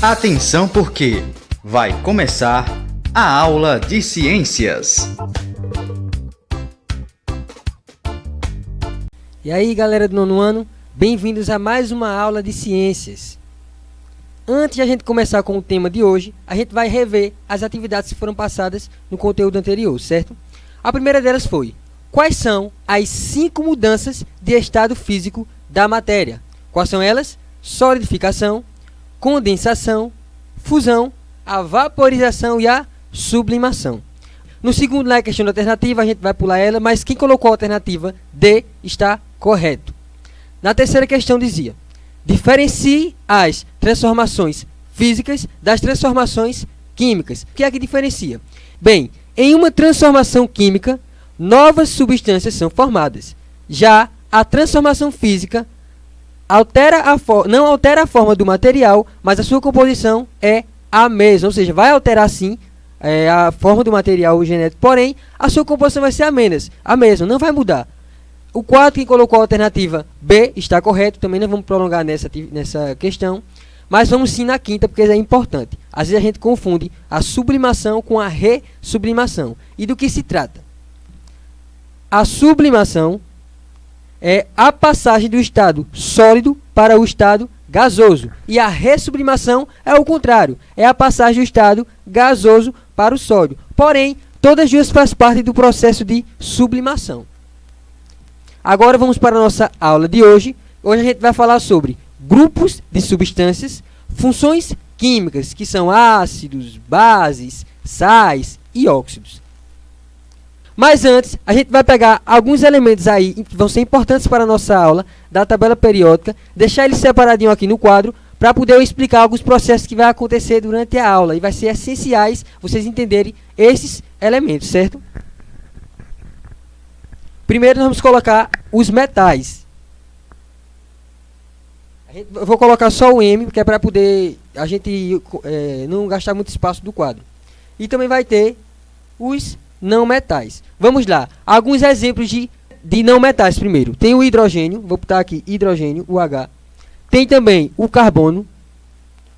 Atenção porque vai começar a aula de ciências. E aí, galera do nono ano, bem-vindos a mais uma aula de ciências. Antes de a gente começar com o tema de hoje, a gente vai rever as atividades que foram passadas no conteúdo anterior, certo? A primeira delas foi: quais são as 5 mudanças de estado físico da matéria? Quais são elas? Solidificação, condensação, fusão, a vaporização e a sublimação. No segundo, na questão da alternativa, a gente vai pular ela, mas quem colocou a alternativa D está correto. Na terceira questão dizia: diferencie as transformações físicas das transformações químicas. O que é que diferencia? Bem, em uma transformação química, novas substâncias são formadas. Já a transformação física não altera a forma do material, mas a sua composição é a mesma. Ou seja, vai alterar sim a forma do material genético, porém a sua composição vai ser a mesma, não vai mudar. O 4, que colocou a alternativa B, está correto. Também não vamos prolongar nessa questão, mas vamos sim na quinta, porque é importante. Às vezes a gente confunde a sublimação com a ressublimação. E do que se trata? A sublimação é a passagem do estado sólido para o estado gasoso. E a ressublimação é o contrário, é a passagem do estado gasoso para o sólido. Porém, todas as duas fazem parte do processo de sublimação. Agora vamos para a nossa aula de hoje. Hoje a gente vai falar sobre grupos de substâncias, funções químicas, que são ácidos, bases, sais e óxidos. Mas antes, a gente vai pegar alguns elementos aí que vão ser importantes para a nossa aula da tabela periódica, deixar eles separadinho aqui no quadro, para poder eu explicar alguns processos que vai acontecer durante a aula. E vai ser essenciais vocês entenderem esses elementos, certo? Primeiro nós vamos colocar os metais. Eu vou colocar só o M, que é para poder a gente não gastar muito espaço do quadro. E também vai ter os não metais. Vamos lá. Alguns exemplos de não metais primeiro. Tem o hidrogênio, vou botar aqui hidrogênio, o H. Tem também o carbono,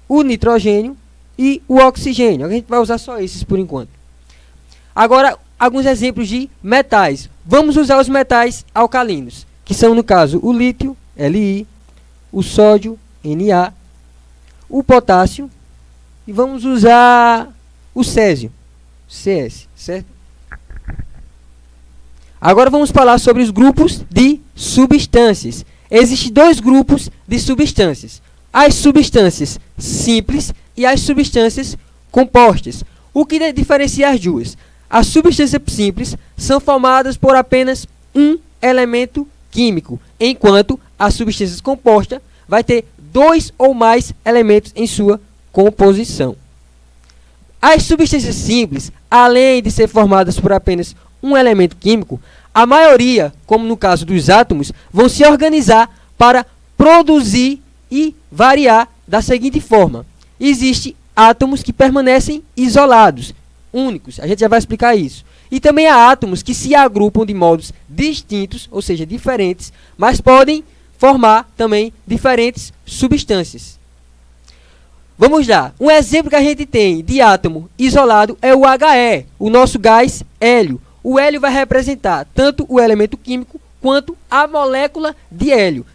o nitrogênio e o oxigênio. A gente vai usar só esses por enquanto. Agora, alguns exemplos de metais. Vamos usar os metais alcalinos, que são, no caso, o lítio, Li, o sódio, Na, o potássio, e vamos usar o césio, Cs, certo? Agora vamos falar sobre os grupos de substâncias. Existem 2 grupos de substâncias: as substâncias simples e as substâncias compostas. O que diferencia as duas? As substâncias simples são formadas por apenas um elemento químico, enquanto a substância composta vai ter 2 ou mais elementos em sua composição. As substâncias simples, além de ser formadas por apenas um elemento químico, a maioria, como no caso dos átomos, vão se organizar para produzir e variar da seguinte forma: existem átomos que permanecem isolados, únicos, a gente já vai explicar isso. E também há átomos que se agrupam de modos distintos, ou seja, diferentes, mas podem formar também diferentes substâncias. Vamos lá. Um exemplo que a gente tem de átomo isolado é o He, o nosso gás hélio. O hélio vai representar tanto o elemento químico quanto a molécula de hélio.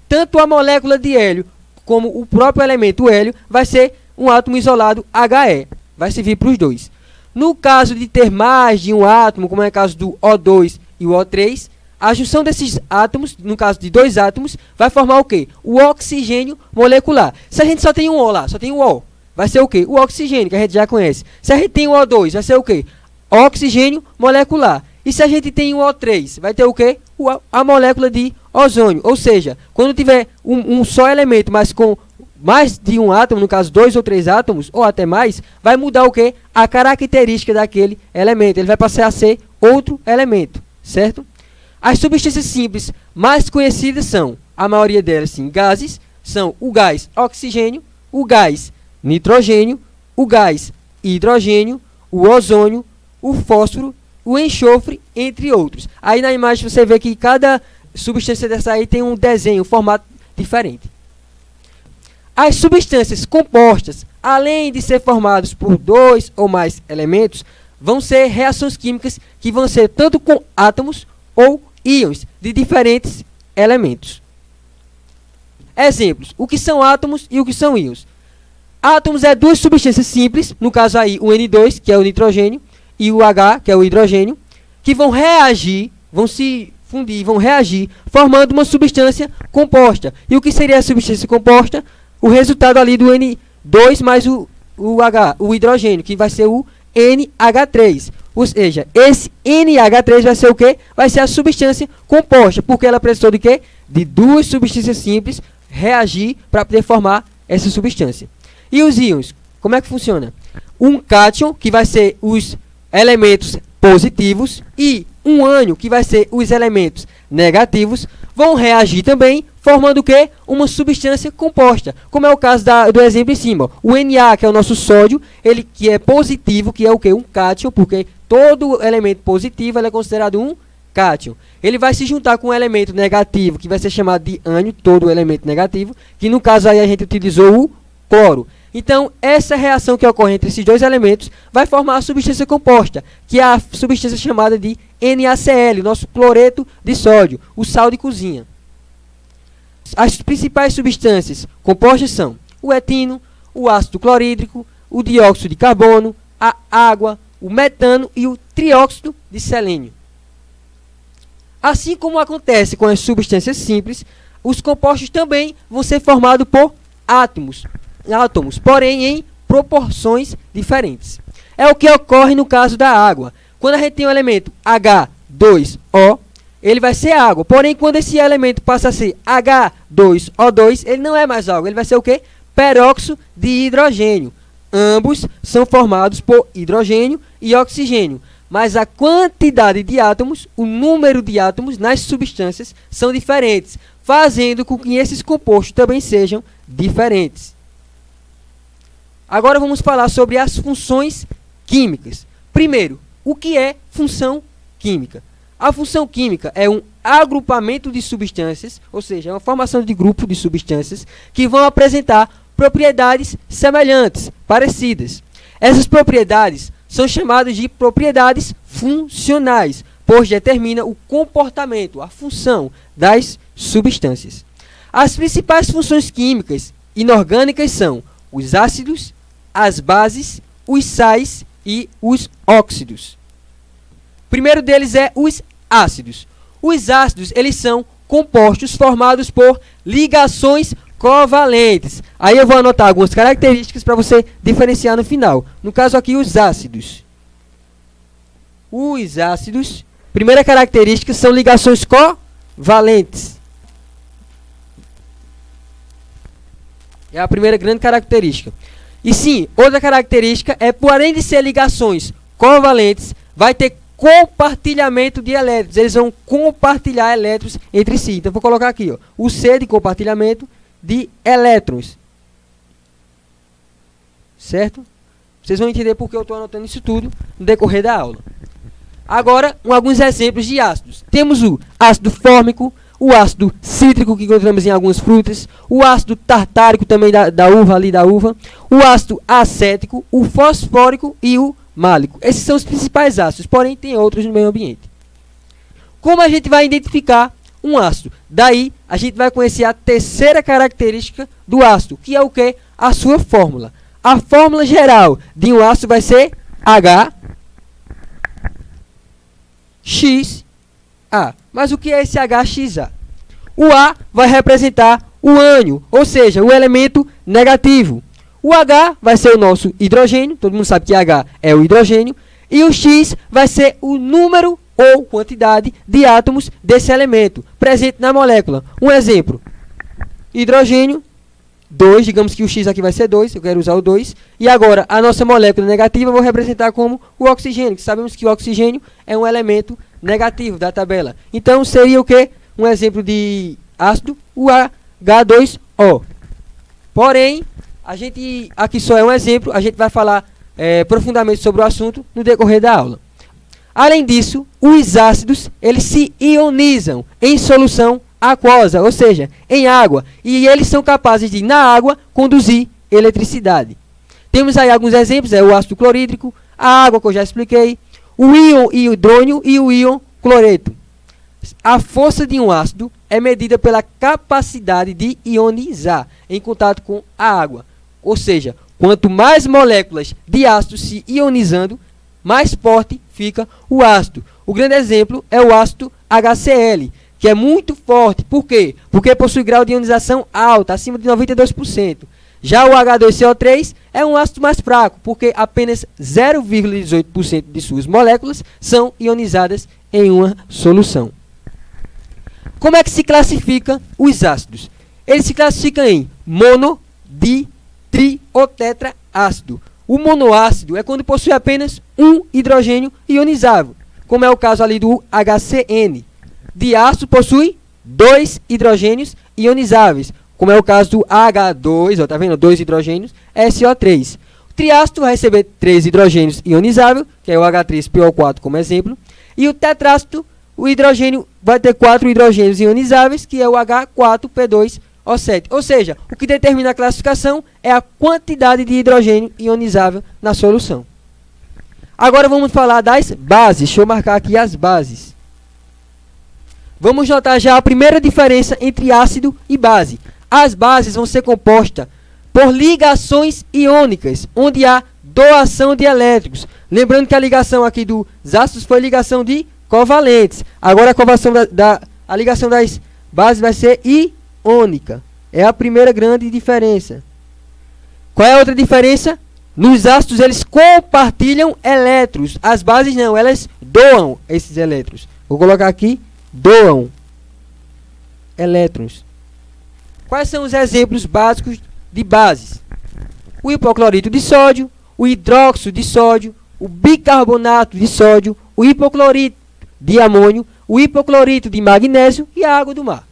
Tanto a molécula de hélio como o próprio elemento hélio vai ser um átomo isolado He. Vai servir para os dois. No caso de ter mais de um átomo, como é o caso do O2 e o O3, a junção desses átomos, no caso de 2 átomos, vai formar o quê? O oxigênio molecular. Se a gente só tem um O lá, só tem um O, vai ser o quê? O oxigênio, que a gente já conhece. Se a gente tem o O2, vai ser o quê? Oxigênio molecular. E se a gente tem o O3, vai ter o quê? A molécula de ozônio. Ou seja, quando tiver um só elemento, mas com mais de um átomo, no caso 2 ou 3 átomos, ou até mais, vai mudar o quê? A característica daquele elemento. Ele vai passar a ser outro elemento, certo? As substâncias simples mais conhecidas são, a maioria delas sim, gases, são o gás oxigênio, o gás nitrogênio, o gás hidrogênio, o ozônio, o fósforo, o enxofre, entre outros. Aí na imagem você vê que cada substância dessa aí tem um desenho, um formato diferente. As substâncias compostas, além de ser formadas por 2 ou mais elementos, vão ser reações químicas que vão ser tanto com átomos ou íons de diferentes elementos. Exemplos: o que são átomos e o que são íons. Átomos é duas substâncias simples, no caso aí o N2, que é o nitrogênio, e o H, que é o hidrogênio, que vão reagir, vão se fundir, vão reagir, formando uma substância composta. E o que seria a substância composta? O resultado ali do N2 mais o hidrogênio, que vai ser o NH3. Ou seja, esse NH3 vai ser o quê? Vai ser a substância composta, porque ela precisou de quê? De duas substâncias simples reagir para poder formar essa substância. E os íons, como é que funciona? Um cátion, que vai ser os elementos positivos, e um ânion, que vai ser os elementos negativos, vão reagir também, formando o quê? Uma substância composta, como é o caso do exemplo em cima. O Na, que é o nosso sódio, ele que é positivo, que é o quê? Um cátion, porque todo elemento positivo ele é considerado um cátion. Ele vai se juntar com um elemento negativo, que vai ser chamado de ânion, todo elemento negativo, que no caso aí a gente utilizou o cloro. Então, essa reação que ocorre entre esses dois elementos vai formar a substância composta, que é a substância chamada de NaCl, nosso cloreto de sódio, o sal de cozinha. As principais substâncias compostas são o etino, o ácido clorídrico, o dióxido de carbono, a água, o metano e o trióxido de selênio. Assim como acontece com as substâncias simples, os compostos também vão ser formados por átomos, porém em proporções diferentes. É o que ocorre no caso da água. Quando a gente tem o elemento H2O, ele vai ser água. Porém, quando esse elemento passa a ser H2O2, ele não é mais água. Ele vai ser o quê? Peróxido de hidrogênio. Ambos são formados por hidrogênio e oxigênio. Mas a quantidade de átomos, o número de átomos nas substâncias são diferentes, fazendo com que esses compostos também sejam diferentes. Agora vamos falar sobre as funções químicas. Primeiro, o que é função química? A função química é um agrupamento de substâncias, ou seja, é uma formação de grupo de substâncias que vão apresentar propriedades semelhantes, parecidas. Essas propriedades são chamadas de propriedades funcionais, pois determina o comportamento, a função das substâncias. As principais funções químicas inorgânicas são os ácidos, as bases, os sais e os óxidos. O primeiro deles é os ácidos. Os ácidos, eles são compostos formados por ligações covalentes. Aí eu vou anotar algumas características para você diferenciar no final. No caso aqui, os ácidos. Os ácidos, primeira característica, são ligações covalentes. É a primeira grande característica. E sim, outra característica é, por além de ser ligações covalentes, vai ter compartilhamento de elétrons. Eles vão compartilhar elétrons entre si. Então, vou colocar aqui, ó, o C de compartilhamento de elétrons. Certo? Vocês vão entender porque eu estou anotando isso tudo no decorrer da aula. Agora, alguns exemplos de ácidos. Temos o ácido fórmico, o ácido cítrico, que encontramos em algumas frutas, o ácido tartárico, também da uva, o ácido acético, o fosfórico e o málico. Esses são os principais ácidos, porém tem outros no meio ambiente. Como a gente vai identificar um ácido? Daí, a gente vai conhecer a terceira característica do ácido, que é o quê? A sua fórmula. A fórmula geral de um ácido vai ser HXA. Mas o que é esse HXA? O A vai representar o ânion, ou seja, o elemento negativo. O H vai ser o nosso hidrogênio, todo mundo sabe que H é o hidrogênio. E o X vai ser o número ou quantidade de átomos desse elemento presente na molécula. Um exemplo, hidrogênio 2, digamos que o X aqui vai ser 2, eu quero usar o 2. E agora, a nossa molécula negativa eu vou representar como o oxigênio, que sabemos que o oxigênio é um elemento negativo da tabela. Então, seria o quê? Um exemplo de ácido, o H2O. Porém, a gente, aqui só é um exemplo, a gente vai falar profundamente sobre o assunto no decorrer da aula. Além disso, os ácidos, eles se ionizam em solução aquosa, ou seja, em água, e eles são capazes de, na água, conduzir eletricidade. Temos aí alguns exemplos, o ácido clorídrico, a água que eu já expliquei, o íon hidrônio e o íon cloreto. A força de um ácido é medida pela capacidade de ionizar em contato com a água. Ou seja, quanto mais moléculas de ácido se ionizando, mais forte fica o ácido. O grande exemplo é o ácido HCl, que é muito forte. Por quê? Porque possui grau de ionização alto, acima de 92%. Já o H2CO3 é um ácido mais fraco, porque apenas 0,18% de suas moléculas são ionizadas em uma solução. Como é que se classifica os ácidos? Eles se classificam em mono, di, tri ou tetraácido. O monoácido é quando possui apenas um hidrogênio ionizável, como é o caso ali do HCN. Diácido possui 2 hidrogênios ionizáveis, como é o caso do H2, ó, tá vendo? 2 hidrogênios, SO3. O triácido vai receber 3 hidrogênios ionizáveis, que é o H3PO4 como exemplo. E o tetrácido, o hidrogênio vai ter 4 hidrogênios ionizáveis, que é o H4P2O7. Ou seja, o que determina a classificação é a quantidade de hidrogênio ionizável na solução. Agora vamos falar das bases. Deixa eu marcar aqui as bases. Vamos notar já a primeira diferença entre ácido e base. As bases vão ser compostas por ligações iônicas, onde há doação de elétrons. Lembrando que a ligação aqui dos ácidos foi ligação de covalentes. Agora a ligação das bases vai ser iônica. É a primeira grande diferença. Qual é a outra diferença? Nos ácidos eles compartilham elétrons. As bases não, elas doam esses elétrons. Vou colocar aqui, doam elétrons. Quais são os exemplos básicos de bases? O hipoclorito de sódio, o hidróxido de sódio, o bicarbonato de sódio, o hipoclorito de amônio, o hipoclorito de magnésio e a água do mar.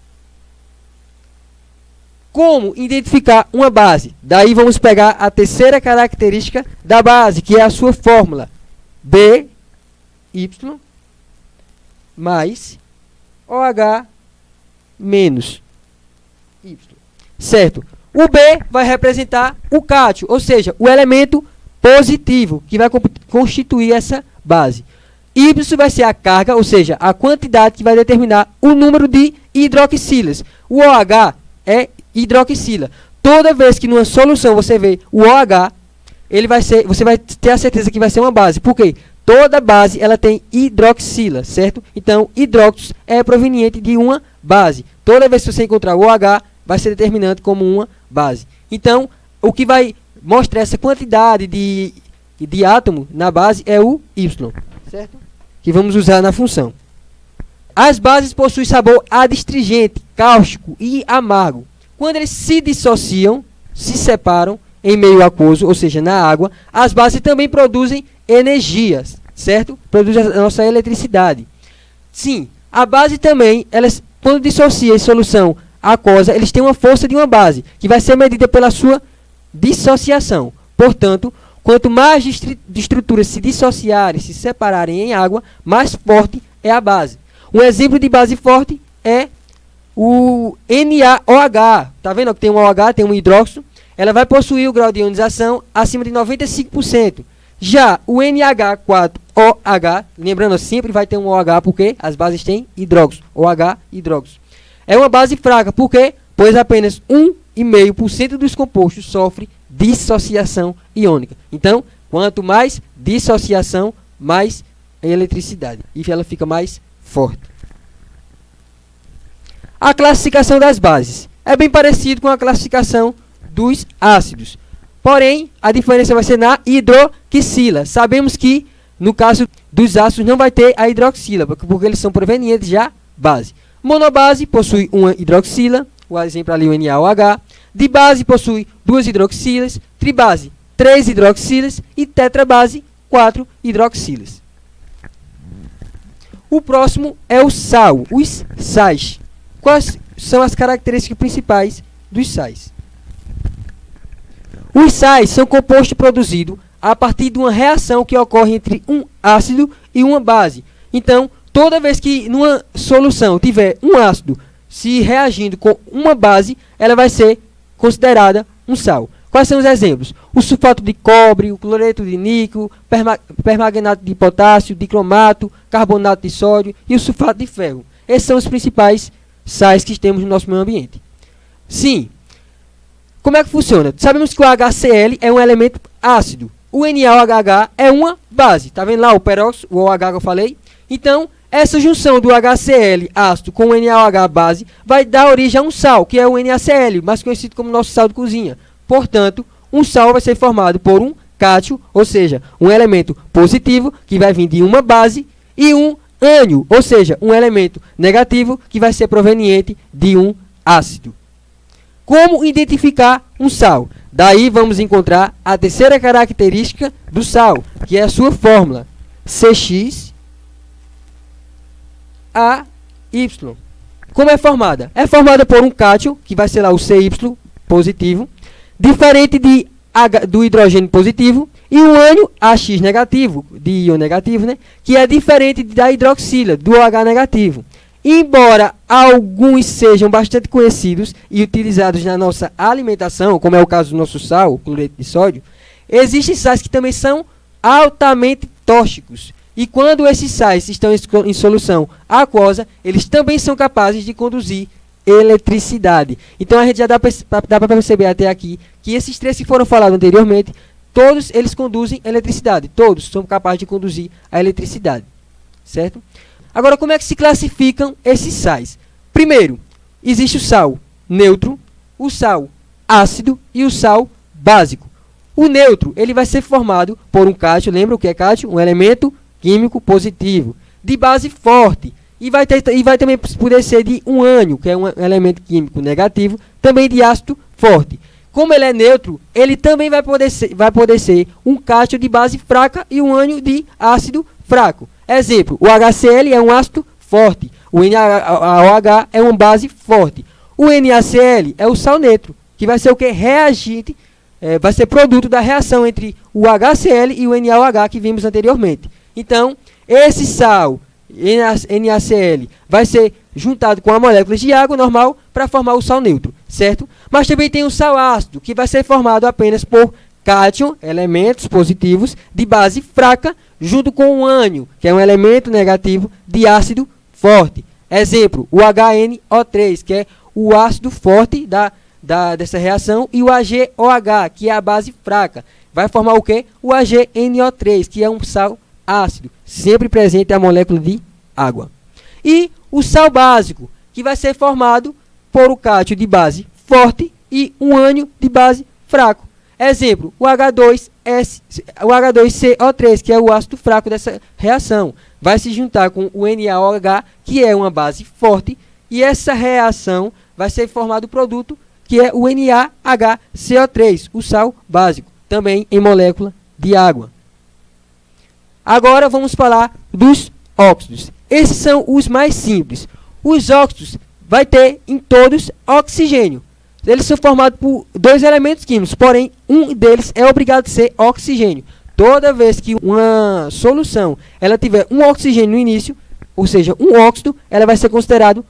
Como identificar uma base? Daí vamos pegar a terceira característica da base, que é a sua fórmula. BY mais OH menos Y. Certo? O B vai representar o cátion, ou seja, o elemento positivo que vai constituir essa base. Y vai ser a carga, ou seja, a quantidade que vai determinar o número de hidroxilas. O OH é hidroxila. Toda vez que numa solução você vê o OH, você vai ter a certeza que vai ser uma base. Por quê? Toda base ela tem hidroxila, certo? Então, hidróxido é proveniente de uma base. Toda vez que você encontrar o OH, vai ser determinante como uma base. Então, o que vai mostrar essa quantidade de átomo na base é o Y, certo? Que vamos usar na função. As bases possuem sabor adstringente, cáustico e amargo. Quando eles se dissociam, se separam em meio aquoso, ou seja, na água, as bases também produzem energias, certo? Produzem a nossa eletricidade. Sim, a base também, quando dissocia em solução aquosa, eles têm uma força de uma base, que vai ser medida pela sua dissociação. Portanto, quanto mais de estruturas se dissociarem, se separarem em água, mais forte é a base. Um exemplo de base forte é o NaOH. Tá vendo que tem um OH, tem um hidróxido? Ela vai possuir o grau de ionização acima de 95%. Já o NH4OH, lembrando, sempre vai ter um OH, porque as bases têm hidróxido. OH, hidróxido. É uma base fraca, por quê? Pois apenas 1,5% dos compostos sofre dissociação iônica. Então, quanto mais dissociação, mais eletricidade. E ela fica mais forte. A classificação das bases é bem parecido com a classificação dos ácidos. Porém, a diferença vai ser na hidroxila. Sabemos que, no caso dos ácidos, não vai ter a hidroxila, porque eles são provenientes da base. Monobase possui uma hidroxila, o exemplo ali o NaOH. Dibase possui 2 hidroxilas. Tribase, 3 hidroxilas. E tetrabase, 4 hidroxilas. O próximo é o sal, os sais. Quais são as características principais dos sais? Os sais são compostos produzidos a partir de uma reação que ocorre entre um ácido e uma base. Então, toda vez que numa solução tiver um ácido se reagindo com uma base, ela vai ser considerada um sal. Quais são os exemplos? O sulfato de cobre, o cloreto de níquel, permanganato de potássio, dicromato, carbonato de sódio e o sulfato de ferro. Esses são os principais sais que temos no nosso meio ambiente. Sim. Como é que funciona? Sabemos que o HCl é um elemento ácido. O NaOH é uma base. Está vendo lá o peróxido, o OH que eu falei? Então, essa junção do HCl ácido com o NaOH base vai dar origem a um sal, que é o NaCl, mais conhecido como nosso sal de cozinha. Portanto, um sal vai ser formado por um cátion, ou seja, um elemento positivo, que vai vir de uma base, e um ânion, ou seja, um elemento negativo, que vai ser proveniente de um ácido. Como identificar um sal? Daí vamos encontrar a terceira característica do sal, que é a sua fórmula, CxAY. Como é formada? É formada por um cátion, que vai ser lá o CY positivo, diferente do hidrogênio positivo, e um ânion AX negativo, de íon negativo, né, que é diferente da hidroxila, do OH negativo. Embora alguns sejam bastante conhecidos e utilizados na nossa alimentação, como é o caso do nosso sal, o cloreto de sódio, existem sais que também são altamente tóxicos. E quando esses sais estão em solução aquosa, eles também são capazes de conduzir eletricidade. Então a gente já dá para perceber até aqui que esses três que foram falados anteriormente, todos eles conduzem eletricidade. Todos são capazes de conduzir a eletricidade. Certo? Agora, como é que se classificam esses sais? Primeiro, existe o sal neutro, o sal ácido e o sal básico. O neutro, ele vai ser formado por um cátion, lembra o que é cátion? Um elemento químico positivo, de base forte, e vai também poder ser de um ânion, que é um elemento químico negativo, também de ácido forte. Como ele é neutro, ele também vai poder ser um cátion de base fraca e um ânion de ácido fraco. Exemplo, o HCl é um ácido forte, o NaOH é uma base forte. O NaCl é o sal neutro, que vai ser o que? Reagente, vai ser produto da reação entre o HCl e o NaOH que vimos anteriormente. Então, esse sal, NaCl, vai ser juntado com a molécula de água normal para formar o sal neutro, certo? Mas também tem o sal ácido, que vai ser formado apenas por cátion, elementos positivos, de base fraca, junto com o ânion, que é um elemento negativo de ácido forte. Exemplo, o HNO3, que é o ácido forte dessa reação, e o AgOH, que é a base fraca. Vai formar o quê? O AgNO3, que é um sal ácido, sempre presente a molécula de água. E o sal básico, que vai ser formado por o cátion de base forte e um ânion de base fraco. Exemplo, o H2CO3, que é o ácido fraco dessa reação, vai se juntar com o NaOH, que é uma base forte, e essa reação vai ser formado o produto, que é o NaHCO3, o sal básico, também em molécula de água. Agora vamos falar dos óxidos. Esses são os mais simples. Os óxidos vai ter em todos oxigênio. Eles são formados por dois elementos químicos, porém um deles é obrigado a ser oxigênio. Toda vez que uma solução ela tiver um oxigênio no início, ou seja, um óxido, ela vai ser considerado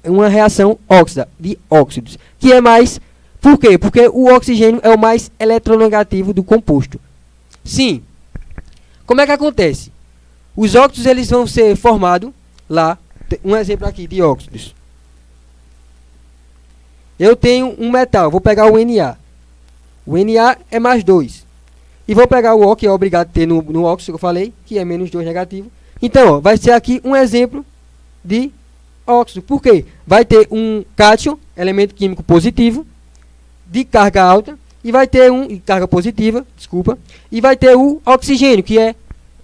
uma reação óxida, de óxidos. Que é mais... Por quê? Porque o oxigênio é o mais eletronegativo do composto. Sim. Como é que acontece? Os óxidos eles vão ser formados lá. Um exemplo aqui de óxidos. Eu tenho um metal, vou pegar o Na. O Na é mais 2. E vou pegar o O, que é obrigado a ter no óxido que eu falei, que é menos 2 negativo. Então, ó, vai ser aqui um exemplo de óxido. Por quê? Vai ter um cátion, elemento químico positivo, de carga alta, e vai ter carga positiva, desculpa, e vai ter o oxigênio, que é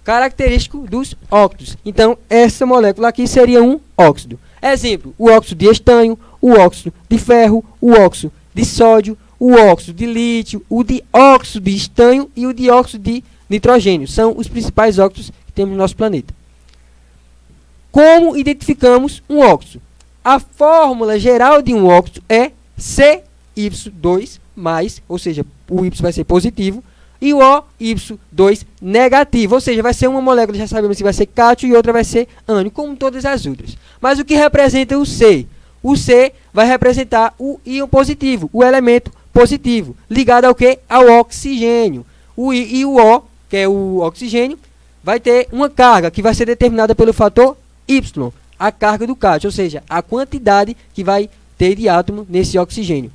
característico dos óxidos. Então, essa molécula aqui seria um óxido. Exemplo, o óxido de estanho, o óxido de ferro, o óxido de sódio, o óxido de lítio, o dióxido de estanho e o dióxido de nitrogênio. São os principais óxidos que temos no nosso planeta. Como identificamos um óxido? A fórmula geral de um óxido é CY2+, ou seja, o Y vai ser positivo, e o OY2 negativo, ou seja, vai ser uma molécula, já sabemos se vai ser cátion e outra vai ser ânion, como todas as outras. Mas o que representa o C? O C vai representar o íon positivo, o elemento positivo, ligado ao que? Ao oxigênio. O I e o O, que é o oxigênio, vai ter uma carga que vai ser determinada pelo fator Y, a carga do cátion, ou seja, a quantidade que vai ter de átomo nesse oxigênio.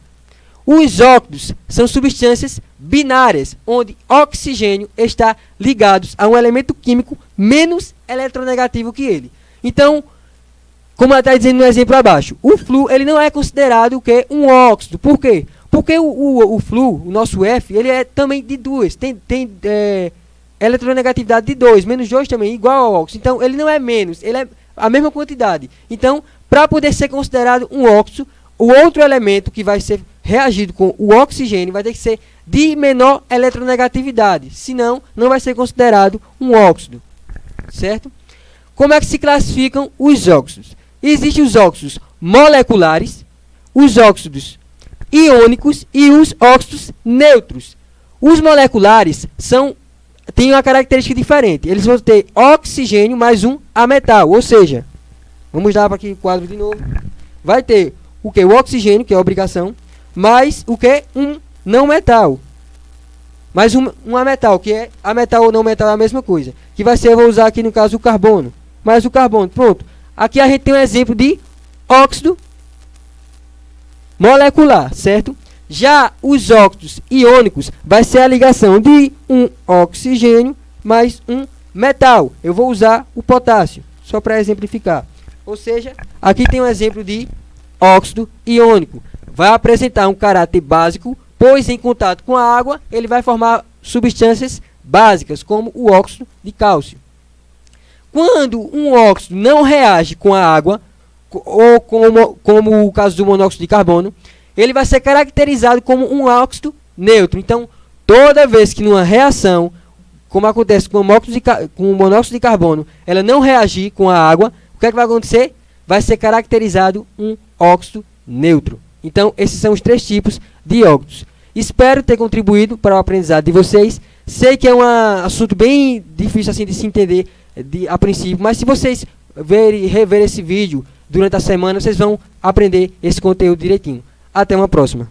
Os óxidos são substâncias binárias, onde oxigênio está ligado a um elemento químico menos eletronegativo que ele. Então, como ela está dizendo no exemplo abaixo, o Flu ele não é considerado o que? Um óxido. Por quê? Porque o Flu, o nosso F, ele é também de 2, tem eletronegatividade de 2, menos 2 também, igual ao óxido. Então, ele não é menos, ele é a mesma quantidade. Então, para poder ser considerado um óxido, o outro elemento que vai ser reagido com o oxigênio vai ter que ser de menor eletronegatividade, senão não vai ser considerado um óxido, certo? Como é que se classificam os óxidos? Existem os óxidos moleculares, os óxidos iônicos e os óxidos neutros. Os moleculares têm uma característica diferente. Eles vão ter oxigênio mais um ametal, ou seja, vamos dar para aqui o quadro de novo. Vai ter o que? O oxigênio, que é a obrigação, mais o que? Um não metal. Mais um ametal, que é ametal ou não metal é a mesma coisa. Que vai ser, eu vou usar aqui no caso o carbono. Mais o carbono, pronto. Aqui a gente tem um exemplo de óxido molecular, certo? Já os óxidos iônicos vai ser a ligação de um oxigênio mais um metal. Eu vou usar o potássio, só para exemplificar. Ou seja, aqui tem um exemplo de óxido iônico. Vai apresentar um caráter básico, pois em contato com a água, ele vai formar substâncias básicas, como o óxido de cálcio. Quando um óxido não reage com a água, ou como o caso do monóxido de carbono, ele vai ser caracterizado como um óxido neutro. Então, toda vez que numa reação, como acontece com o monóxido de carbono, ela não reagir com a água, o que é que vai acontecer? Vai ser caracterizado um óxido neutro. Então, esses são os 3 tipos de óxidos. Espero ter contribuído para o aprendizado de vocês. Sei que é um assunto bem difícil assim de se entender a princípio, mas se vocês rever esse vídeo durante a semana, vocês vão aprender esse conteúdo direitinho. Até uma próxima.